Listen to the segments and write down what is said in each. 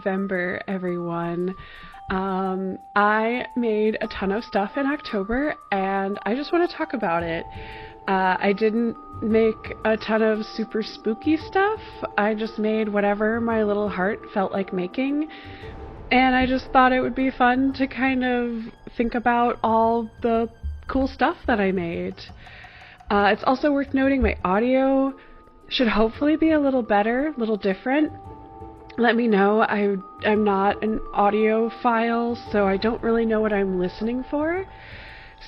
November, everyone. I made a ton of stuff in October, and I just want to talk about it. I didn't make a ton of super spooky stuff. I just made whatever my little heart felt like making, and I just thought it would be fun to kind of think about all the cool stuff that I made. It's also worth noting my audio should hopefully be a little better, a little different. Let me know. I'm not an audiophile, so I don't really know what I'm listening for.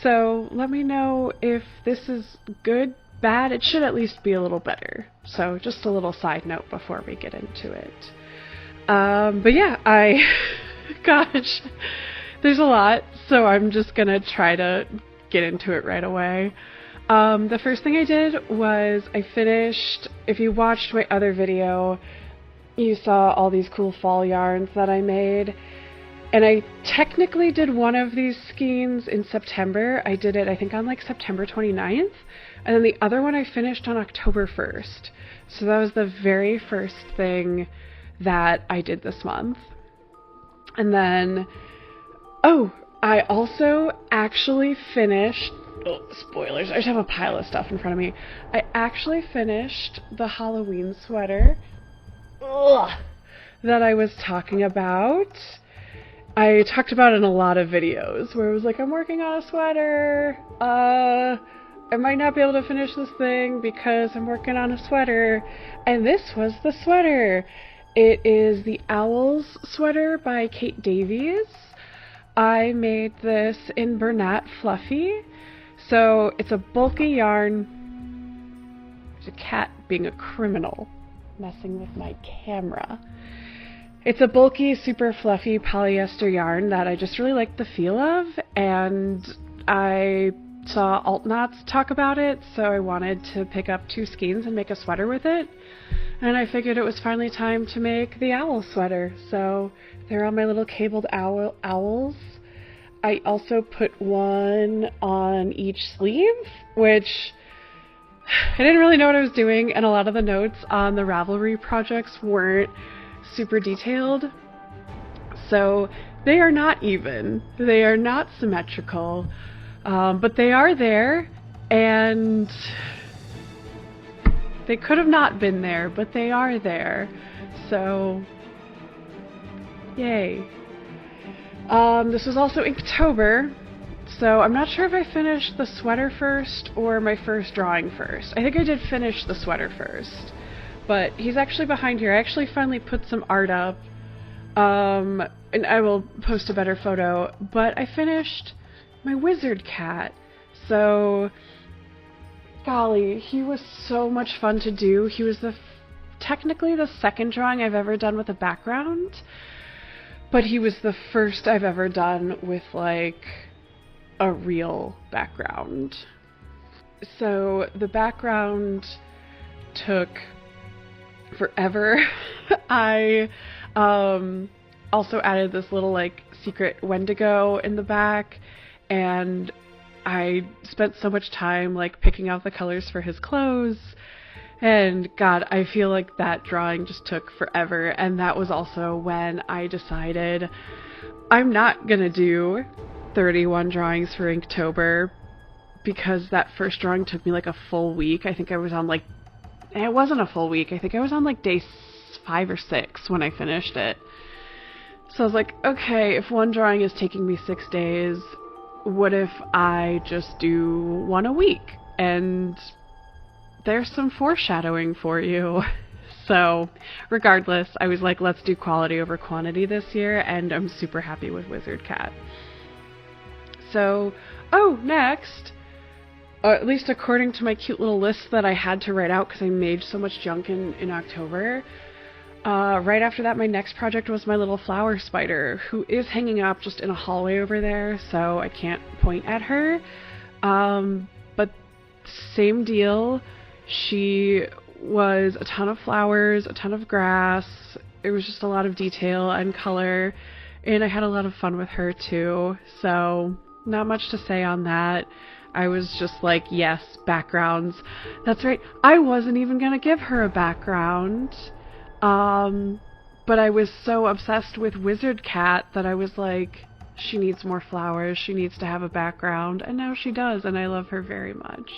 So let me know if this is good, bad. It should at least be a little better. So just a little side note before we get into it. But yeah, gosh, there's a lot, so I'm just gonna try to get into it right away. The first thing I did was I finished, if you watched my other video, you saw all these cool fall yarns that I made. And I technically did one of these skeins in September. I did it, I think, on like September 29th. And then the other one I finished on October 1st. So that was the very first thing that I did this month. And then, I also actually finished, spoilers, I just have a pile of stuff in front of me. I actually finished the Halloween sweater that I was talking about. I talked about it in a lot of videos where it was like, I'm working on a sweater. I might not be able to finish this thing because I'm working on a sweater. And this was the sweater. It is the Owls sweater by Kate Davies. I made this in Bernat Fluffy. So it's a bulky yarn. There's a cat being a criminal, messing with my camera. It's a bulky, super fluffy polyester yarn that I just really liked the feel of, and I saw Altknots talk about it, so I wanted to pick up 2 skeins and make a sweater with it. And I figured it was finally time to make the owl sweater, so they're on my little cabled owls. I also put one on each sleeve, which I didn't really know what I was doing, and a lot of the notes on the Ravelry projects weren't super detailed. So they are not even. They are not symmetrical, but they are there, and they could have not been there, but they are there. So, yay. This was also Inktober, so I'm not sure if I finished the sweater first or my first drawing first. I think I did finish the sweater first, but he's actually behind here. I actually finally put some art up, and I will post a better photo, but I finished my wizard cat. So, golly, he was so much fun to do. He was technically the second drawing I've ever done with a background, but he was the first I've ever done with, like, a real background. So the background took forever. I also added this little, like, secret Wendigo in the back, and I spent so much time, like, picking out the colors for his clothes. And God, I feel like that drawing just took forever, and that was also when I decided I'm not gonna do 31 drawings for Inktober, because that first drawing took me like a full week. I think I was on like, it wasn't a full week, I think I was on like day 5 or 6 when I finished it. So I was like, okay, if one drawing is taking me 6 days, what if I just do one a week? And there's some foreshadowing for you. So regardless, I was like, let's do quality over quantity this year, and I'm super happy with Wizard Cat. So, next, or at least according to my cute little list that I had to write out because I made so much junk in October, right after that, my next project was my little flower spider, who is hanging up just in a hallway over there, so I can't point at her. But same deal. She was a ton of flowers, a ton of grass. It was just a lot of detail and color, and I had a lot of fun with her too. So not much to say on that. I was just like, yes, backgrounds. That's right. I wasn't even gonna give her a background. But but I was so obsessed with Wizard Cat that I was like, she needs more flowers, she needs to have a background, and now she does, and I love her very much.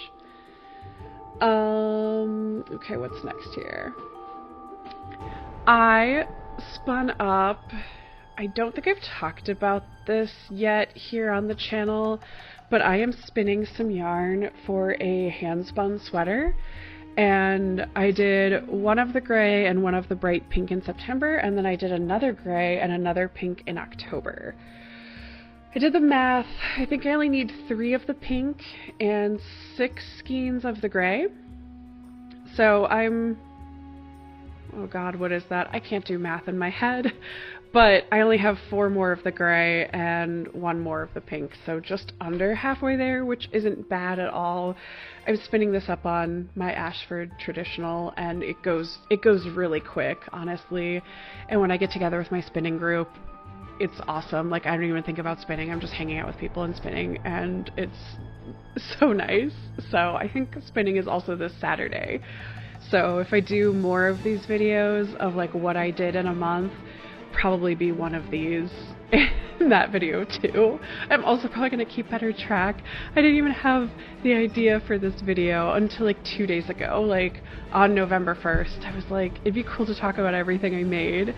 Okay, what's next here? I spun up, I don't think I've talked about this yet here on the channel, but I am spinning some yarn for a hand-spun sweater. And I did one of the gray and one of the bright pink in September, and then I did another gray and another pink in October. I did the math. I think I only need 3 of the pink and 6 skeins of the gray. So I'm... oh god, what is that? I can't do math in my head. But I only have 4 more of the gray and 1 more of the pink, so just under halfway there, which isn't bad at all. I'm spinning this up on my Ashford traditional, and it goes really quick, honestly. And when I get together with my spinning group, it's awesome. Like, I don't even think about spinning. I'm just hanging out with people and spinning, and it's so nice. So I think spinning is also this Saturday. So if I do more of these videos of like what I did in a month, probably be one of these in that video too. I'm also probably going to keep better track. I didn't even have the idea for this video until like 2 days ago, like on November 1st. I was like, it'd be cool to talk about everything I made,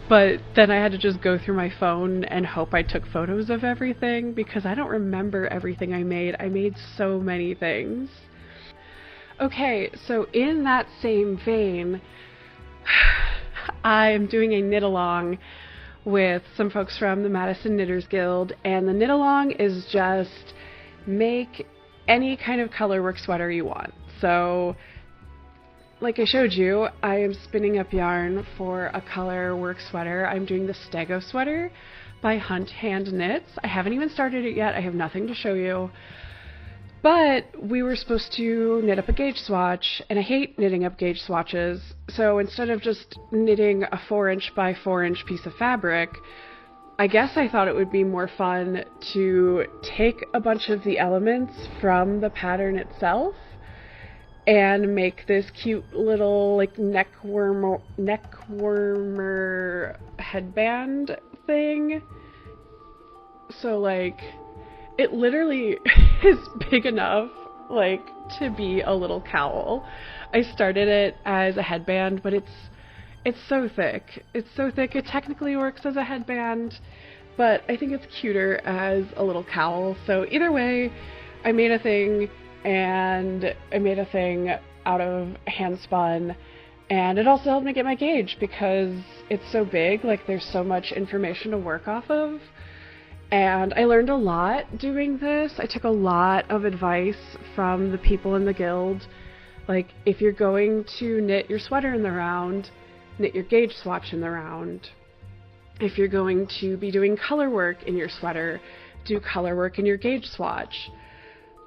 but then I had to just go through my phone and hope I took photos of everything because I don't remember everything I made. I made so many things. Okay, so in that same vein, I'm doing a knit along with some folks from the Madison Knitters Guild, and the knit along is just make any kind of colorwork sweater you want. So like I showed you, I am spinning up yarn for a colorwork sweater. I'm doing the Stego sweater by Hunt Hand Knits. I haven't even started it yet. I have nothing to show you. But we were supposed to knit up a gauge swatch, and I hate knitting up gauge swatches, so instead of just knitting a 4" by 4" piece of fabric, I guess I thought it would be more fun to take a bunch of the elements from the pattern itself and make this cute little like neck warmer headband thing. So like, it literally is big enough, like, to be a little cowl. I started it as a headband, but it's so thick. It's so thick. It technically works as a headband, but I think it's cuter as a little cowl. So either way, I made a thing, and I made a thing out of hand spun, and it also helped me get my gauge because it's so big. Like, there's so much information to work off of. And I learned a lot doing this. I took a lot of advice from the people in the guild. Like, if you're going to knit your sweater in the round, knit your gauge swatch in the round. If you're going to be doing color work in your sweater, do color work in your gauge swatch.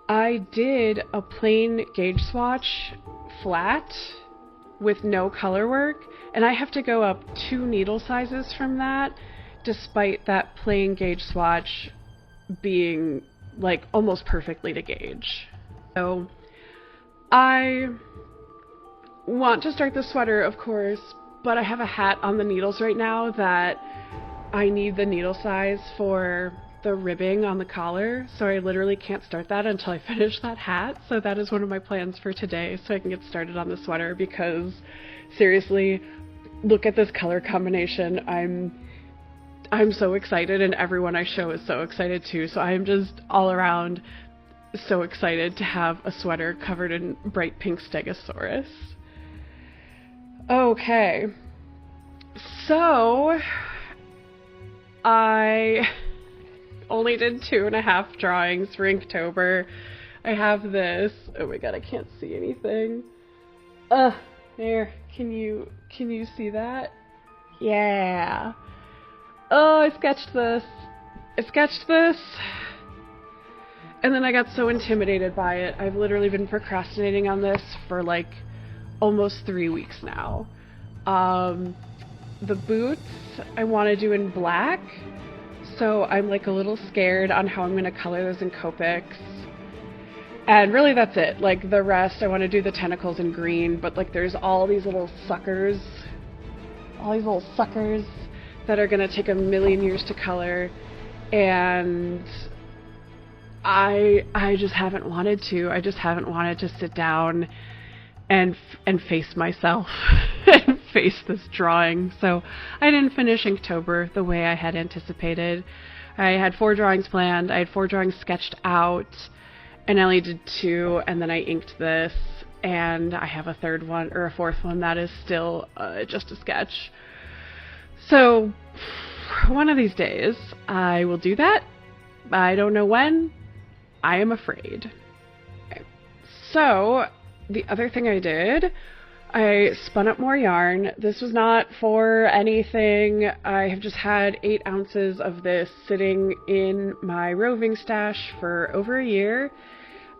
I did a plain gauge swatch flat with no color work, and I have to go up 2 needle sizes from that, despite that plain gauge swatch being like almost perfectly to gauge. So I want to start the sweater, of course, but I have a hat on the needles right now that I need the needle size for the ribbing on the collar, so I literally can't start that until I finish that hat. So that is one of my plans for today, so I can get started on the sweater, because seriously, look at this color combination. I'm so excited, and everyone I show is so excited too, so I'm just all around so excited to have a sweater covered in bright pink Stegosaurus. Okay, so I only did 2.5 drawings for Inktober. I have this. Oh my god, I can't see anything. There. Can you see that? Yeah. Oh, I sketched this. And then I got so intimidated by it. I've literally been procrastinating on this for like almost 3 weeks now. The boots I want to do in black, so I'm like a little scared on how I'm going to color those in Copics. And really that's it. Like the rest, I want to do the tentacles in green, but like there's all these little suckers all these little suckers that are going to take a million years to color, and I just haven't wanted to. I just haven't wanted to sit down and face myself and face this drawing. So I didn't finish Inktober the way I had anticipated. I had 4 drawings planned. I had 4 drawings sketched out, and I only did 2, and then I inked this, and I have a 3rd one, or a 4th one that is still just a sketch. So one of these days I will do that. I don't know when. I am afraid. Okay. So the other thing I did, I spun up more yarn. This was not for anything. I have just had 8 ounces of this sitting in my roving stash for over a year,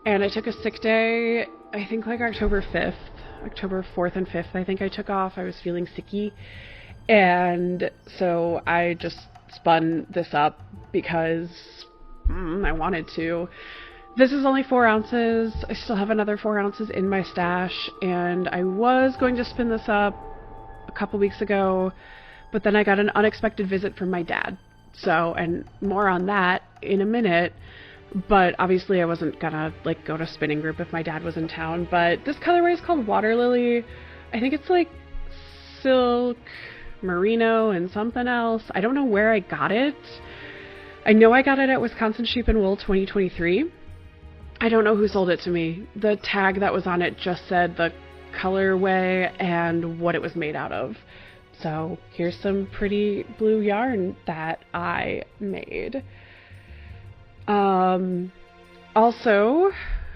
and I took a sick day, I think like October 5th, October 4th and 5th I think I took off. I was feeling sicky, and so I just spun this up because I wanted to. This is only 4 ounces. I still have another 4 ounces in my stash, and I was going to spin this up a couple weeks ago, but then I got an unexpected visit from my dad. So, and more on that in a minute, but obviously I wasn't gonna like go to spinning group if my dad was in town. But this colorway is called Water Lily. I think it's like silk, merino, and something else. I don't know where I got it. I know I got it at Wisconsin Sheep and Wool 2023. I don't know who sold it to me. The tag that was on it just said the colorway and what it was made out of. So here's some pretty blue yarn that I made. Also,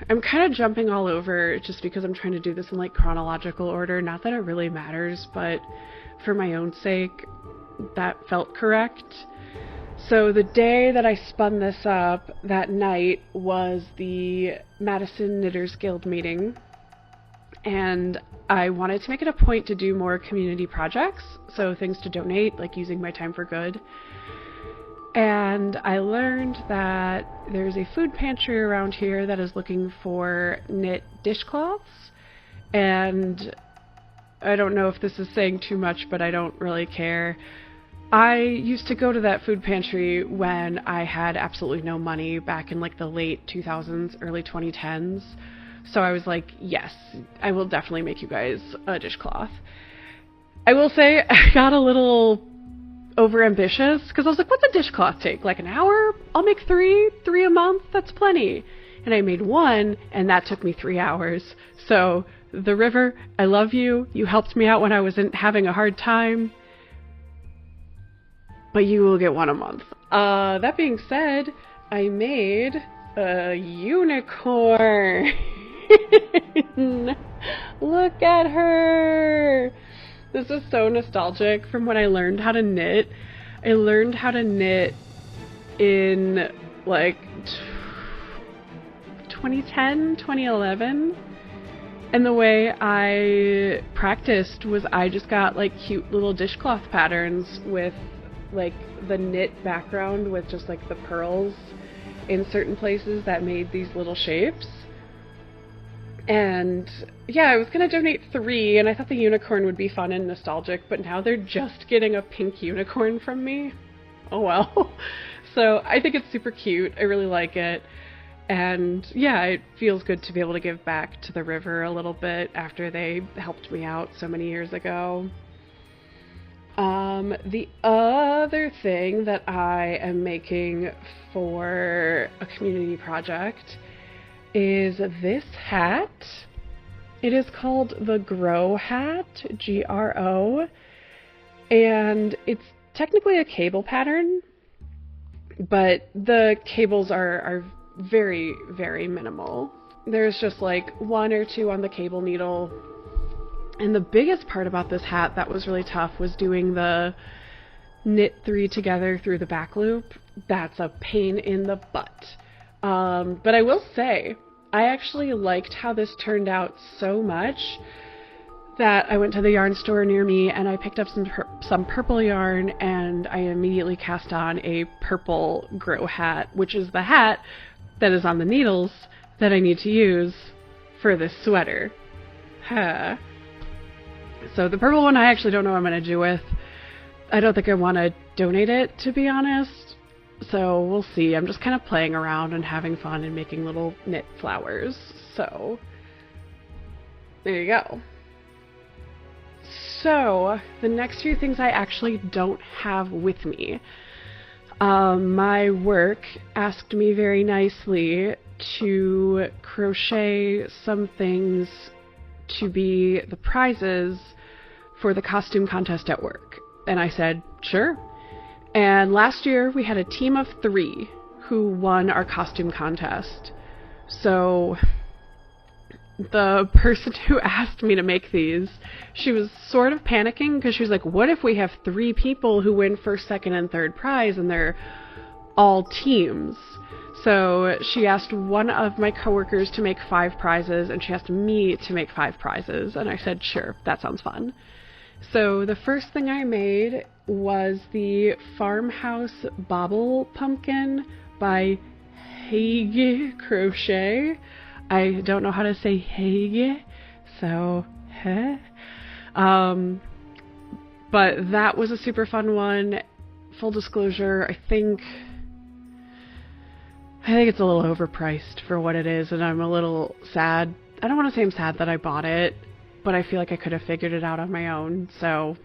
I'm kind of jumping all over just because I'm trying to do this in like chronological order. Not that it really matters, but for my own sake, that felt correct. So the day that I spun this up, that night, was the Madison Knitters Guild meeting, and I wanted to make it a point to do more community projects, so things to donate, like using my time for good. And I learned that there's a food pantry around here that is looking for knit dishcloths, and I don't know if this is saying too much, but I don't really care. I used to go to that food pantry when I had absolutely no money back in like the late 2000s, early 2010s. So I was like, yes, I will definitely make you guys a dishcloth. I will say I got a little overambitious because I was like, what's a dishcloth take? Like an hour? I'll make 3 a month. That's plenty. And I made 1, and that took me 3 hours. So the river, I love you. You helped me out when I was having a hard time. But you will get 1 a month. That being said, I made a unicorn. Look at her. This is so nostalgic from when I learned how to knit. I learned how to knit in like 2010, 2011. And the way I practiced was I just got like cute little dishcloth patterns with like the knit background with just like the pearls in certain places that made these little shapes. And yeah, I was gonna donate 3, and I thought the unicorn would be fun and nostalgic, but now they're just getting a pink unicorn from me. Oh well. So I think it's super cute. I really like it. And yeah, it feels good to be able to give back to the river a little bit after they helped me out so many years ago. The other thing that I am making for a community project is this hat. It is called the Grow Hat, G-R-O, and it's technically a cable pattern, but the cables are very, very minimal. There's just like 1 or 2 on the cable needle. And the biggest part about this hat that was really tough was doing the knit 3 together through the back loop. That's a pain in the butt. But I will say, I actually liked how this turned out so much that I went to the yarn store near me and I picked up some purple yarn, and I immediately cast on a purple Grow hat, which is the hat that is on the needles that I need to use for this sweater. Huh. So the purple one I actually don't know what I'm going to do with. I don't think I want to donate it, to be honest. So we'll see. I'm just kind of playing around and having fun and making little knit flowers. So there you go. So the next few things I actually don't have with me. My work asked me very nicely to crochet some things to be the prizes for the costume contest at work. And I said, sure. And last year we had a team of 3 who won our costume contest. So the person who asked me to make these, she was sort of panicking because she was like, what if we have 3 people who win first, second, and third prize and they're all teams? So she asked one of my coworkers to make 5 prizes, and she asked me to make 5 prizes, and I said, sure, that sounds fun. So the first thing I made was the Farmhouse Bauble Pumpkin by Hague Crochet. I don't know how to say Hague, so but that was a super fun one. Full disclosure, I think it's a little overpriced for what it is, and I'm a little sad. I don't want to say I'm sad that I bought it, but I feel like I could have figured it out on my own, so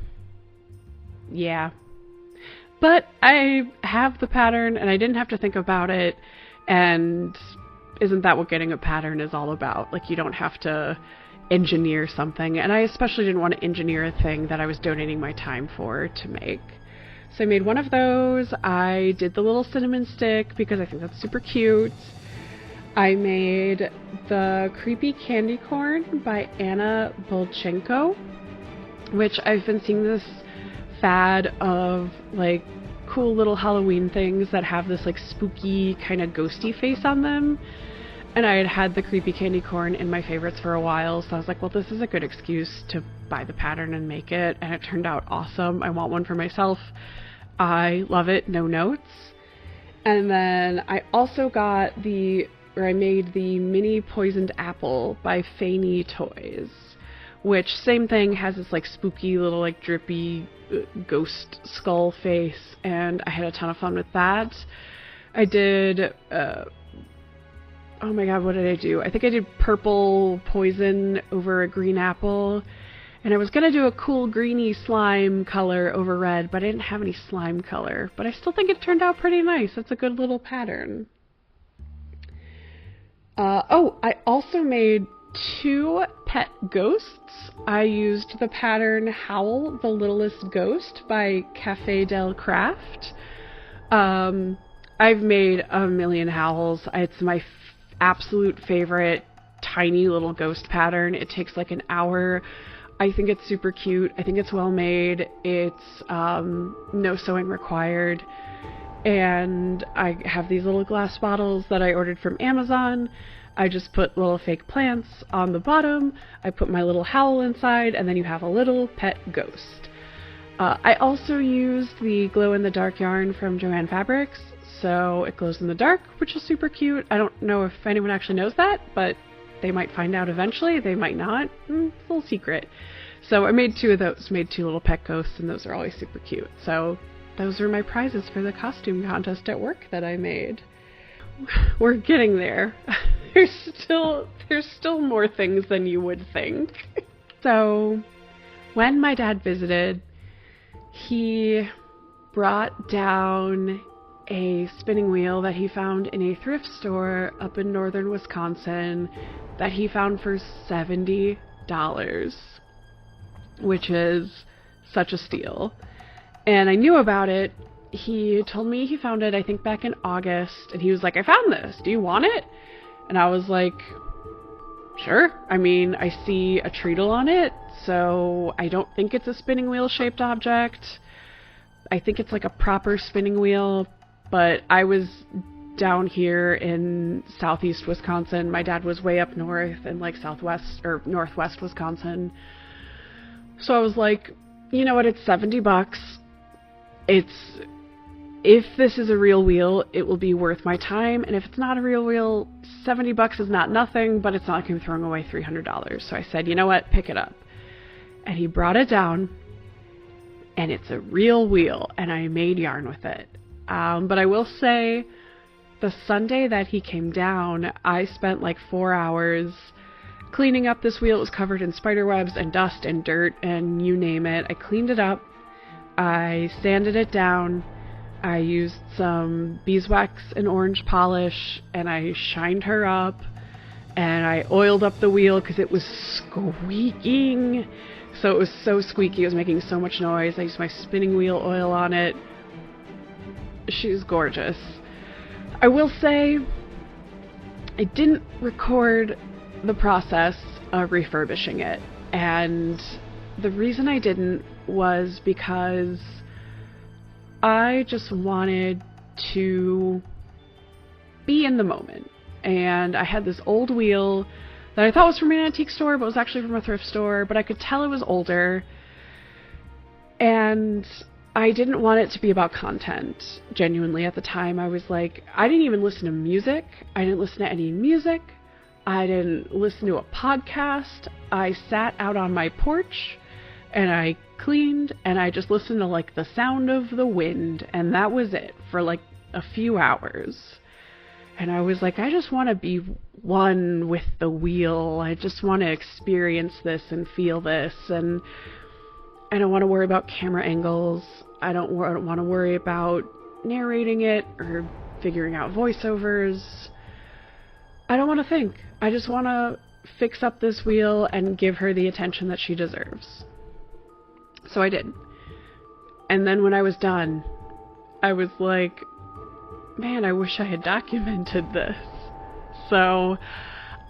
yeah. But I have the pattern, and I didn't have to think about it, and isn't that what getting a pattern is all about? Like, you don't have to engineer something, and I especially didn't want to engineer a thing that I was donating my time for to make. So I made one of those. I did the little cinnamon stick because I think that's super cute. I made the Creepy Candy Corn by Anna Bolchenko, which I've been seeing this fad of like cool little Halloween things that have this like spooky kind of ghosty face on them. And I had had the Creepy Candy Corn in my favorites for a while, so I was like, well, this is a good excuse to buy the pattern and make it, and it turned out awesome. I want one for myself. I love it, no notes. And then I also got I made the Mini Poisoned Apple by Faney Toys, which, same thing, has this like spooky little like drippy ghost skull face, and I had a ton of fun with that. I did, oh my god, what did I do? I think I did purple poison over a green apple, and I was going to do a cool greeny slime color over red, but I didn't have any slime color. But I still think it turned out pretty nice. It's a good little pattern. I also made 2 pet ghosts. I used the pattern Howl the Littlest Ghost by Cafe Del Craft. I've made a million howls. It's my absolute favorite tiny little ghost pattern. It takes like an hour. I think it's super cute. I think it's well made. It's no sewing required. And I have these little glass bottles that I ordered from Amazon. I just put little fake plants on the bottom. I put my little howl inside, and then you have a little pet ghost. I also used the glow-in-the-dark yarn from Joann Fabrics, so it glows in the dark, which is super cute. I don't know if anyone actually knows that, but they might find out eventually. They might not. It's a little secret. So I made 2 of those, made 2 little pet ghosts, and those are always super cute. So those were my prizes for the costume contest at work that I made. We're getting there. There's still more things than you would think. So when my dad visited, he brought down a spinning wheel that he found in a thrift store up in northern Wisconsin that he found for $70, which is such a steal. And I knew about it. He told me he found it, I think, back in August, and he was like, I found this. Do you want it? And I was like, sure. I mean, I see a treadle on it, so I don't think it's a spinning wheel-shaped object. I think it's like a proper spinning wheel, but I was down here in southeast Wisconsin. My dad was way up north in like southwest or northwest Wisconsin. So I was like, you know what, it's $70. If this is a real wheel, it will be worth my time, and if it's not a real wheel, $70 is not nothing, but it's not like I'm throwing away $300. So I said, you know what, pick it up. And he brought it down, and it's a real wheel, and I made yarn with it. But I will say, the Sunday that he came down, I spent like 4 hours cleaning up this wheel. It was covered in spider webs and dust and dirt and you name it. I cleaned it up. I sanded it down. I used some beeswax and orange polish, and I shined her up, and I oiled up the wheel because it was squeaking. So it was so squeaky, it was making so much noise. I used my spinning wheel oil on it. She's gorgeous. I will say, I didn't record the process of refurbishing it, and the reason I didn't was because I just wanted to be in the moment. And I had this old wheel that I thought was from an antique store, but was actually from a thrift store, but I could tell it was older. And I didn't want it to be about content. Genuinely, at the time, I was like, I didn't even listen to music. I didn't listen to any music. I didn't listen to a podcast. I sat out on my porch and I cleaned, and I just listened to like the sound of the wind, and that was it for like a few hours. And I was like, I just want to be one with the wheel. I just want to experience this and feel this, and I don't want to worry about camera angles. I don't want to worry about narrating it or figuring out voiceovers. I don't want to think. I just want to fix up this wheel and give her the attention that she deserves. So I did. And then when I was done, I was like, man, I wish I had documented this. So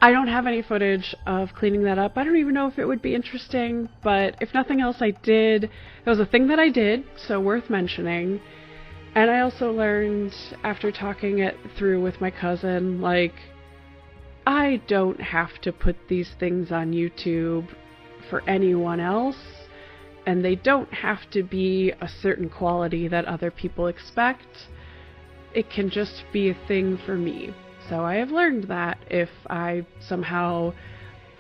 I don't have any footage of cleaning that up. I don't even know if it would be interesting, but if nothing else, I did. It was a thing that I did, so worth mentioning. And I also learned, after talking it through with my cousin, like, I don't have to put these things on YouTube for anyone else. And they don't have to be a certain quality that other people expect. It can just be a thing for me. So I have learned that if I somehow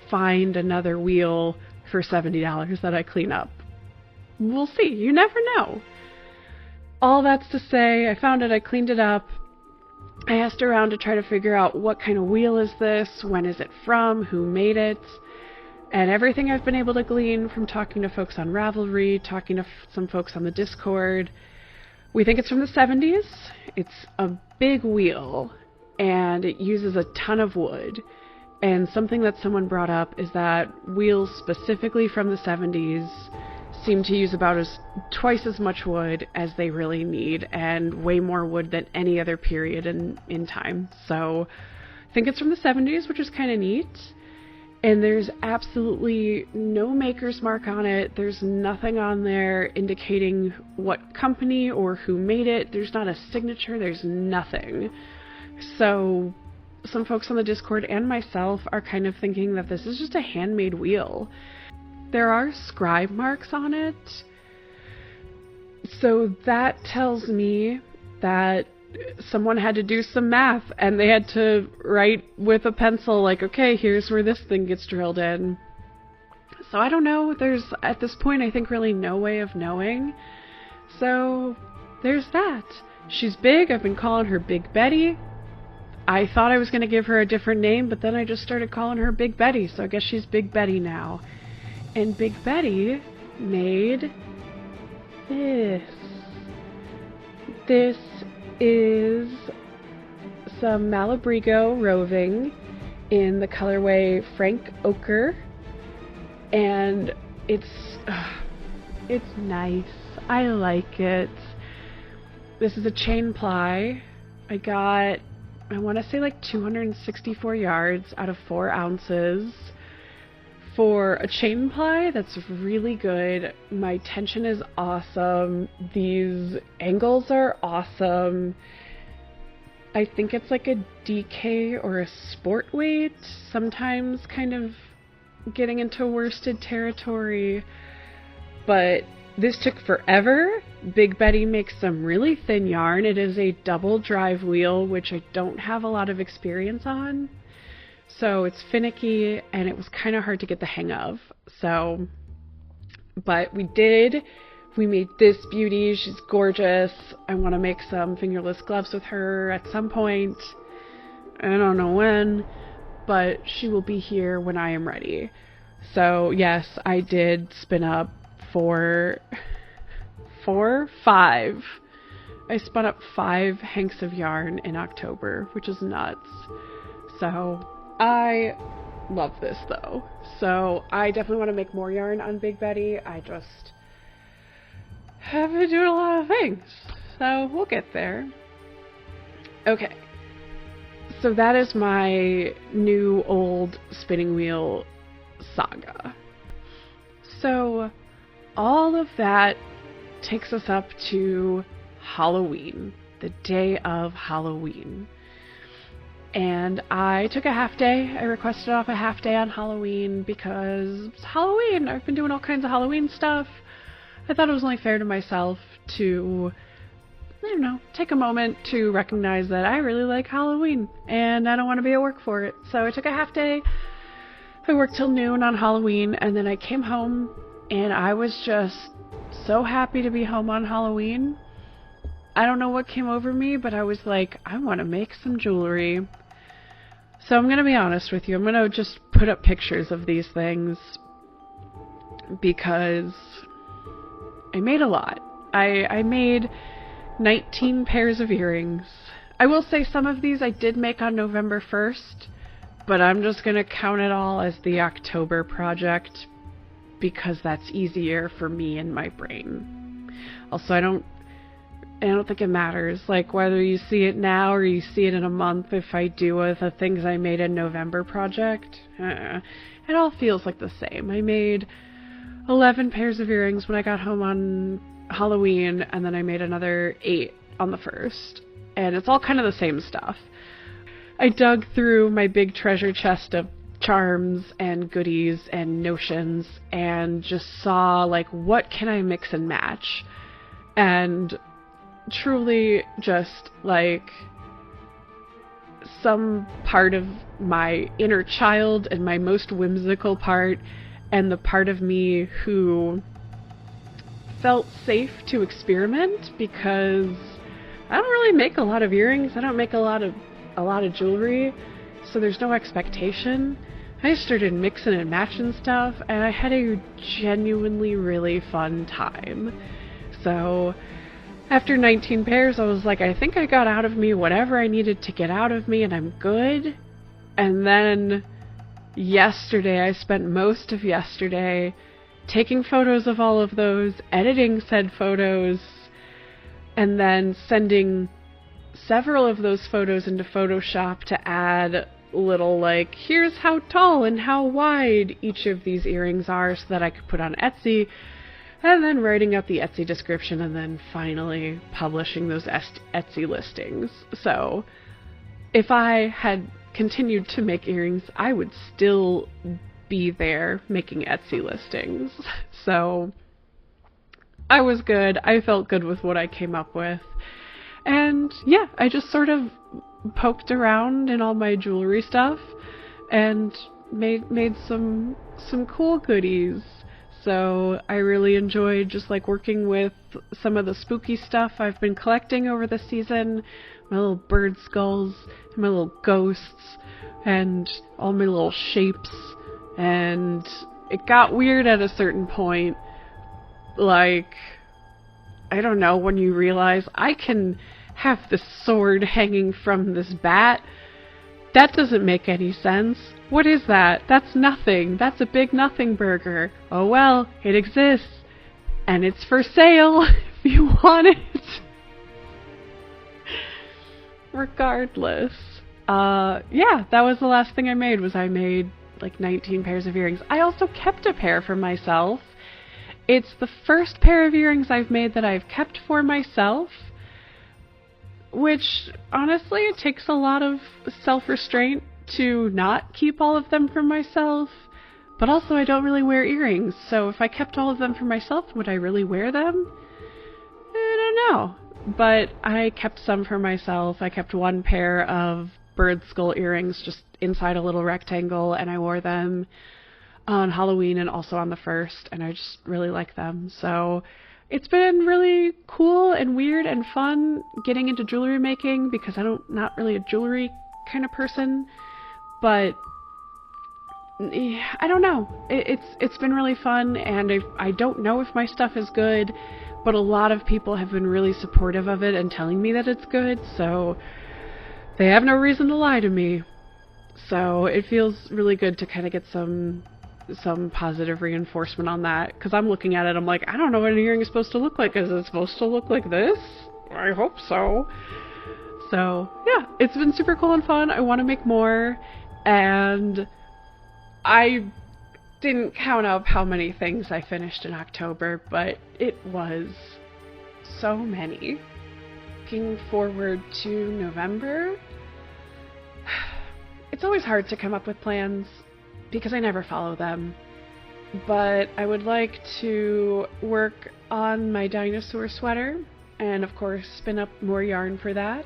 find another wheel for $70 that I clean up, we'll see. You never know. All that's to say, I found it, I cleaned it up. I asked around to try to figure out what kind of wheel is this, when is it from, who made it. And everything I've been able to glean from talking to folks on Ravelry, talking to some folks on the Discord, we think it's from the 70s. It's a big wheel, and it uses a ton of wood. And something that someone brought up is that wheels specifically from the 70s seem to use about twice as much wood as they really need, and way more wood than any other period in time. So I think it's from the 70s, which is kind of neat. And there's absolutely no maker's mark on it. There's nothing on there indicating what company or who made it. There's not a signature. There's nothing. So some folks on the Discord and myself are kind of thinking that this is just a handmade wheel. There are scribe marks on it. So that tells me that someone had to do some math, and they had to write with a pencil, like, okay, here's where this thing gets drilled in. So I don't know. There's, at this point, I think really no way of knowing. So there's that. She's big. I've been calling her Big Betty. I thought I was going to give her a different name, but then I just started calling her Big Betty, so I guess she's Big Betty now. And Big Betty made this. This is some Malabrigo roving in the colorway Frank Ochre, and it's nice. I like it. This is a chain ply. I got, I want to say like 264 yards out of 4 ounces for a chain ply. That's really good. My tension is awesome. These angles are awesome. I think it's like a DK or a sport weight, sometimes kind of getting into worsted territory, but this took forever. Big Betty makes some really thin yarn. It is a double drive wheel, which I don't have a lot of experience on. So it's finicky, and it was kind of hard to get the hang of. So, but we did We made this beauty. She's gorgeous. I want to make some fingerless gloves with her at some point. I don't know when, but she will be here when I am ready. So yes, I did spin up five. I spun up 5 hanks of yarn in October, which is nuts. So I love this though. So I definitely want to make more yarn on Big Betty. I just have been doing a lot of things. So we'll get there. Okay. So that is my new old spinning wheel saga. So all of that takes us up to Halloween, the day of Halloween. And I took a half day. I requested off a half day on Halloween because it's Halloween. I've been doing all kinds of Halloween stuff. I thought it was only fair to myself to, I don't know, take a moment to recognize that I really like Halloween and I don't want to be at work for it. So I took a half day. I worked till noon on Halloween, and then I came home and I was just so happy to be home on Halloween. I don't know what came over me, but I was like, I want to make some jewelry. So I'm going to be honest with you. I'm going to just put up pictures of these things because I made a lot. I made 19 pairs of earrings. I will say some of these I did make on November 1st, but I'm just going to count it all as the October project because that's easier for me and my brain. Also, I don't think it matters, like, whether you see it now or you see it in a month if I do the things I made in November project. It all feels like the same. I made 11 pairs of earrings when I got home on Halloween, and then I made another 8 on the 1st. And it's all kind of the same stuff. I dug through my big treasure chest of charms and goodies and notions and just saw, like, what can I mix and match? And truly just, like, some part of my inner child and my most whimsical part and the part of me who felt safe to experiment, because I don't really make a lot of earrings. I don't make a lot of jewelry, so there's no expectation. I started mixing and matching stuff, and I had a genuinely really fun time. So after 19 pairs, I was like, I think I got out of me whatever I needed to get out of me, and I'm good. And then yesterday, I spent most of yesterday taking photos of all of those, editing said photos, and then sending several of those photos into Photoshop to add little, like, here's how tall and how wide each of these earrings are so that I could put on Etsy, and then writing up the Etsy description, and then finally publishing those Etsy listings. So if I had continued to make earrings, I would still be there making Etsy listings. So I was good. I felt good with what I came up with. And yeah, I just sort of poked around in all my jewelry stuff and made some cool goodies. So I really enjoyed just, like, working with some of the spooky stuff I've been collecting over the season. My little bird skulls, and my little ghosts, and all my little shapes. And it got weird at a certain point. Like, I don't know, when you realize I can have this sword hanging from this bat. That doesn't make any sense. What is that? That's nothing. That's a big nothing burger. Oh well, it exists. And it's for sale if you want it. Regardless. Yeah, that was the last thing I made, was I made like 19 pairs of earrings. I also kept a pair for myself. It's the first pair of earrings I've made that I've kept for myself, which, honestly, it takes a lot of self-restraint to not keep all of them for myself. But also, I don't really wear earrings, so if I kept all of them for myself, would I really wear them? I don't know. But I kept some for myself. I kept one pair of bird skull earrings just inside a little rectangle, and I wore them on Halloween and also on the 1st, and I just really like them. So it's been really cool and weird and fun getting into jewelry making because not really a jewelry kind of person, but I don't know. It's been really fun, and I don't know if my stuff is good, but a lot of people have been really supportive of it and telling me that it's good, so they have no reason to lie to me. So it feels really good to kind of get some positive reinforcement on that, because I'm looking at it, I'm like, I don't know what an earring is supposed to look like. Is it supposed to look like this? I hope so. So yeah, it's been super cool and fun. I want to make more, and I didn't count up how many things I finished in October, but it was so many. Looking forward to November. It's always hard to come up with plans because I never follow them, but I would like to work on my dinosaur sweater and of course spin up more yarn for that.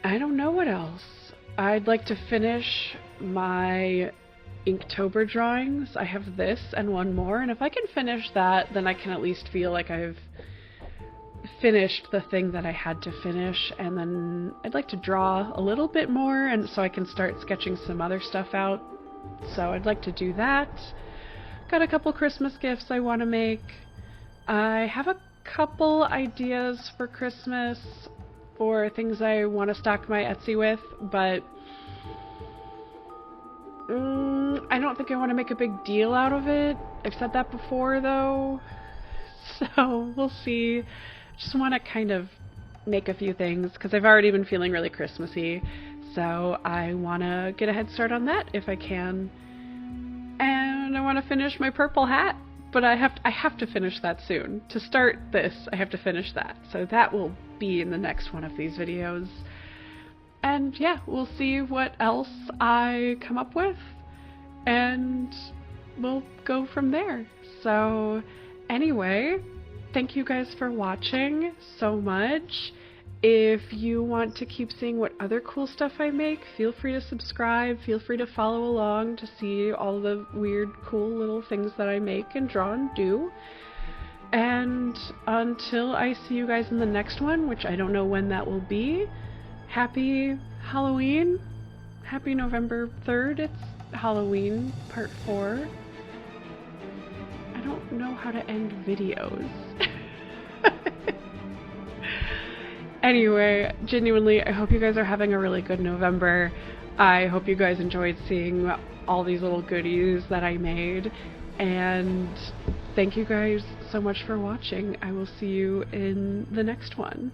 I don't know what else. I'd like to finish my Inktober drawings. I have this and one more, and if I can finish that, then I can at least feel like I've finished the thing that I had to finish, and then I'd like to draw a little bit more, and so I can start sketching some other stuff out. So I'd like to do that. Got a couple Christmas gifts I want to make. I have a couple ideas for Christmas for things I want to stock my Etsy with, but I don't think I want to make a big deal out of it. I've said that before though, so we'll see. Just want to kind of make a few things because I've already been feeling really Christmassy, so I want to get a head start on that if I can. And I want to finish my purple hat, but I have to finish that soon. To start this, I have to finish that, so that will be in the next one of these videos. And yeah, we'll see what else I come up with, and we'll go from there. So anyway, thank you guys for watching so much. If you want to keep seeing what other cool stuff I make, feel free to subscribe, feel free to follow along to see all the weird, cool little things that I make and draw and do. And until I see you guys in the next one, which I don't know when that will be, happy Halloween. Happy November 3rd. It's Halloween, part 4. I don't know how to end videos. Anyway, genuinely, I hope you guys are having a really good November. I hope you guys enjoyed seeing all these little goodies that I made. And thank you guys so much for watching. I will see you in the next one.